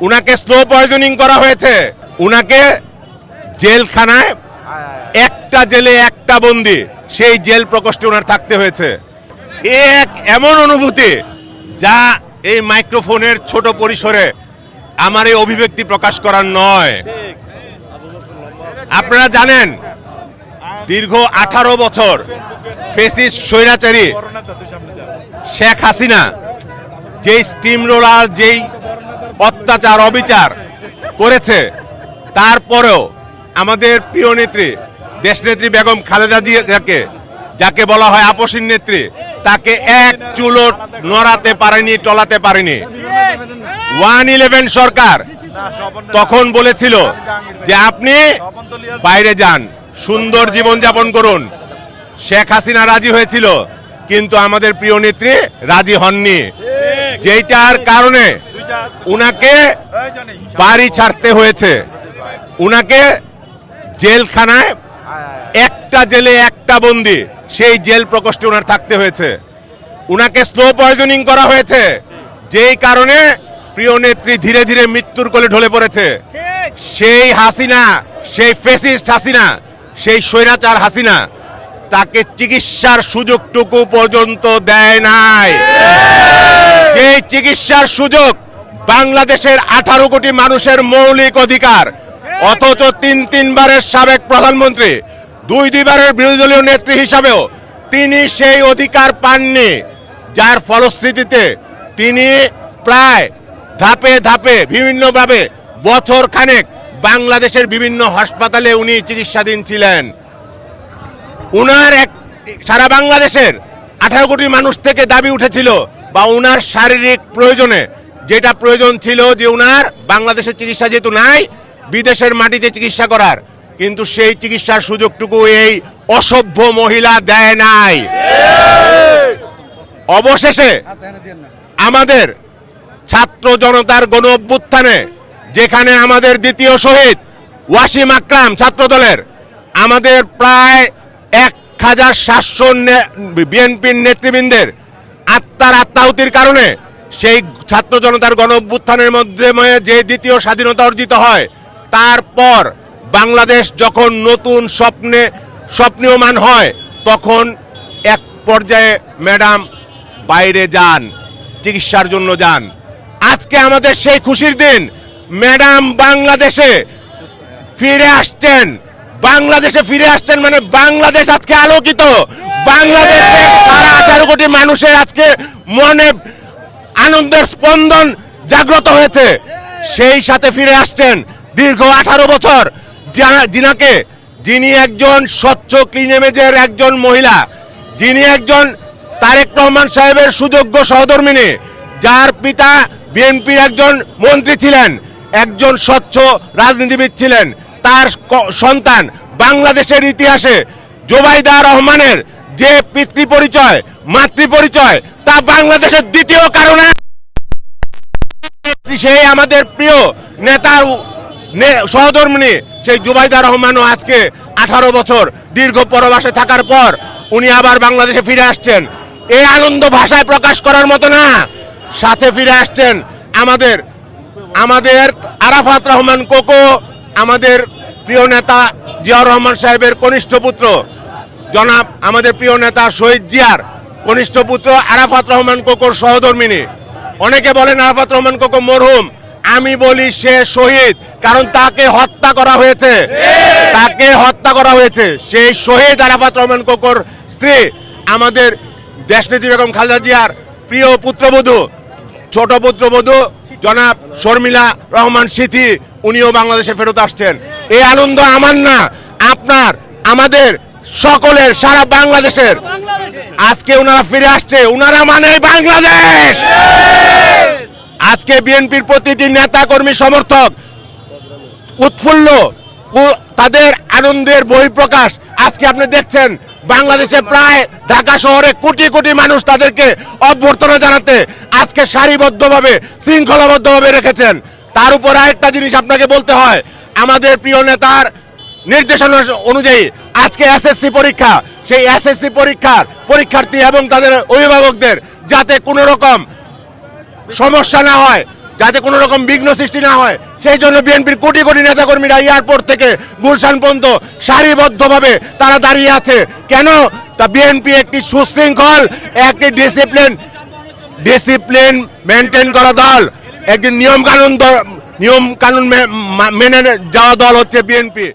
উনাকে slow poisoning করা হয়েছে। উনাকে জেলখানায় একটা জেলে একটা বন্দি, সেই জেল প্রকোষ্ঠে উনার থাকতে হয়েছে। এক এমন অনুভূতি যা এই মাইক্রোফোনের ছোট পরিসরে আমার এই অভিব্যক্তি প্রকাশ করার নয়। আপনারা জানেন দীর্ঘ 18 বছর ফেসিস্ট স্বৈরাচারী শেখ হাসিনা যেই স্টিম রোলার, যেই অত্যাচার অবিচার করেছে, তারপরেও আমাদের প্রিয় নেত্রী দেশনেত্রী বেগম খালেদা জিয়াকে, যাকে বলা হয় আপসীন নেত্রী, তাকে এক চুলো নড়াতে পারেনি, টলাতে পারেনি। 111 সরকার তখন বলেছিল যে আপনি বাইরে যান, সুন্দর জীবনযাপন করুন। শেখ হাসিনা রাজি হয়েছিল, কিন্তু আমাদের প্রিয় নেত্রী রাজি হননি, যেটার কারণে উনাকে বাড়ি ছাড়তে হয়েছে। উনাকে জেলখানায় একটা জেলে একটা বন্দি, সেই জেল প্রকোষ্ঠে উনার থাকতে হয়েছে। উনাকে স্লো পয়জনিং করা হয়েছে, যেই কারণে প্রিয় নেত্রী ধীরে ধীরে মৃত্যুর কোলে ঢলে পড়েছে। সেই হাসিনা, সেই ফেসিস্ট হাসিনা, সেই স্বৈরাচার হাসিনা তাকে চিকিৎসার সুযোগটুকু পর্যন্ত দেয় নাই। যে চিকিৎসার সুযোগ বাংলাদেশের 18 কোটি মানুষের মৌলিক অধিকার, অথচ তিনবারের সাবেক প্রধানমন্ত্রী, দুইবারের বিরোধী দলীয় নেত্রী হিসাবেও তিনি সেই অধিকার পাননি। যার ফলশ্রুতিতে তিনি প্রায় ধাপে ধাপে বিভিন্নভাবে বছর খানেক বাংলাদেশের বিভিন্ন হাসপাতালে উনি চিকিৎসাধীন ছিলেন। উনার সারা বাংলাদেশের 18 কোটি মানুষ থেকে দাবি উঠেছিল, বা উনার শারীরিক প্রয়োজনে যেটা প্রয়োজন ছিল, যে উনার বাংলাদেশের চিকিৎসা যেহেতু নাই, বিদেশের মাটিতে চিকিৎসা করার, কিন্তু সেই চিকিৎসার সুযোগটুকু এই অসভ্য মহিলা দেয় নাই। অবশেষে আমাদের ছাত্র জনতার গণ অভ্যুত্থানে, যেখানে আমাদের দ্বিতীয় শহীদ ওয়াসিম আকরাম ছাত্রদলের, আমাদের প্রায় 1700 বিএনপির নেতৃবৃন্দের আত্মার আত্মাহুতির কারণে সেই ছাত্র জনতার গণ অভ্যুত্থানের মাধ্যমে যে দ্বিতীয় স্বাধীনতা অর্জিত হয়, তারপর বাংলাদেশ যখন নতুন স্বপ্নীয়মান হয়, তখন এক পর্যায়ে ম্যাডাম বাইরে যান, চিকিৎসার জন্য যান। আজকে আমাদের সেই খুশির দিন, ম্যাডাম বাংলাদেশে ফিরে আসছেন। বাংলাদেশে ফিরে আসছেন মানে বাংলাদেশ আজকে আলোকিত। বাংলাদেশে সারা 18 কোটি মানুষের আজকে মনে আনন্দের স্পন্দন জাগ্রত হয়েছে। সেই সাথে ফিরে আসছেন দীর্ঘ 18 বছর যিনি একজন স্বচ্ছ ক্লিন ইমেজের একজন মহিলা, যিনি একজন তারেক রহমান সাহেবের সুযোগ্য সহধর্মিণী, যার পিতা বিএনপির একজন মন্ত্রী ছিলেন, একজন স্বচ্ছ রাজনীতিবিদ ছিলেন। তার সন্তান বাংলাদেশের ইতিহাসে জোবাইদা রহমানের যে পিতৃ পরিচয়, মাতৃ পরিচয়, তা বাংলাদেশের দ্বিতীয় কারণে সেই আমাদের প্রিয় নেতার সহধর্মিণী সেই জুবাইদা রহমানও আজকে 18 বছর দীর্ঘ পরবাসে থাকার পর উনি আবার বাংলাদেশে ফিরে আসছেন। এই আনন্দ ভাষায় প্রকাশ করার মতো না। সাথে ফিরে আসছেন আমাদের আরাফাত রহমান কোকো, আমাদের প্রিয় নেতা জিয়াউর রহমান সাহেবের কনিষ্ঠ পুত্র, জনাব আমাদের প্রিয় নেতা শহীদ জিয়ার কনিষ্ঠ পুত্র আরাফাত রহমান কোকোর সহধর্মিণী। অনেকে বলেন আরাফাত রহমান কোকো মরহুম, আমি বলি সে শহীদ, কারণ তাকে হত্যা করা হয়েছে। সেই শহীদ আরাফাত রহমান কোকোর স্ত্রী আমাদের দেশনেত্রী বেগম খালেদা জিয়ার প্রিয় পুত্রবধূ, ছোট পুত্রবধূ জনাব শর্মিলা রহমান সিথি, উনিও বাংলাদেশে ফেরত আসছেন। এই আনন্দ আমার না, আপনার, আমাদের সকলের, সারা বাংলাদেশের। আজকে উনারা ফিরে আসছে, উনারা মানে বাংলাদেশ। আজকে বিএনপির প্রতিটি নেতা কর্মী সমর্থক উৎফুল্ল, তাদের আনন্দের বহিঃপ্রকাশ। আজকে আপনি দেখছেন বাংলাদেশে প্রায় ঢাকা শহরে কোটি কোটি মানুষ তাদেরকে অভ্যর্থনা জানাতে আজকে সারিবদ্ধভাবে, শৃঙ্খলাবদ্ধভাবে রেখেছেন। তার উপর আরেকটা জিনিস আপনাকে বলতে হয়, আমাদের প্রিয় নেতার নির্দেশনা অনুযায়ী আজকে এসএসসি পরীক্ষা, সেই এসএসসি পরীক্ষার্থী এবং তাদের অভিভাবকদের যাতে কোনো রকম সমস্যা না হয়, যাতে কোনো রকম বিঘ্ন সৃষ্টি না হয়, সেই জন্য বিএনপির কোটি কোটি নেতাকর্মীরা এয়ারপোর্ট থেকে গুলশান পর্যন্ত সারিবদ্ধভাবে তারা দাঁড়িয়ে আছে। কেন? তা বিএনপি একটি সুশৃঙ্খল, একটি ডিসিপ্লিন মেনটেন করা দল, একটি নিয়ম কানুন মেনে যাওয়া দল হচ্ছে বিএনপি।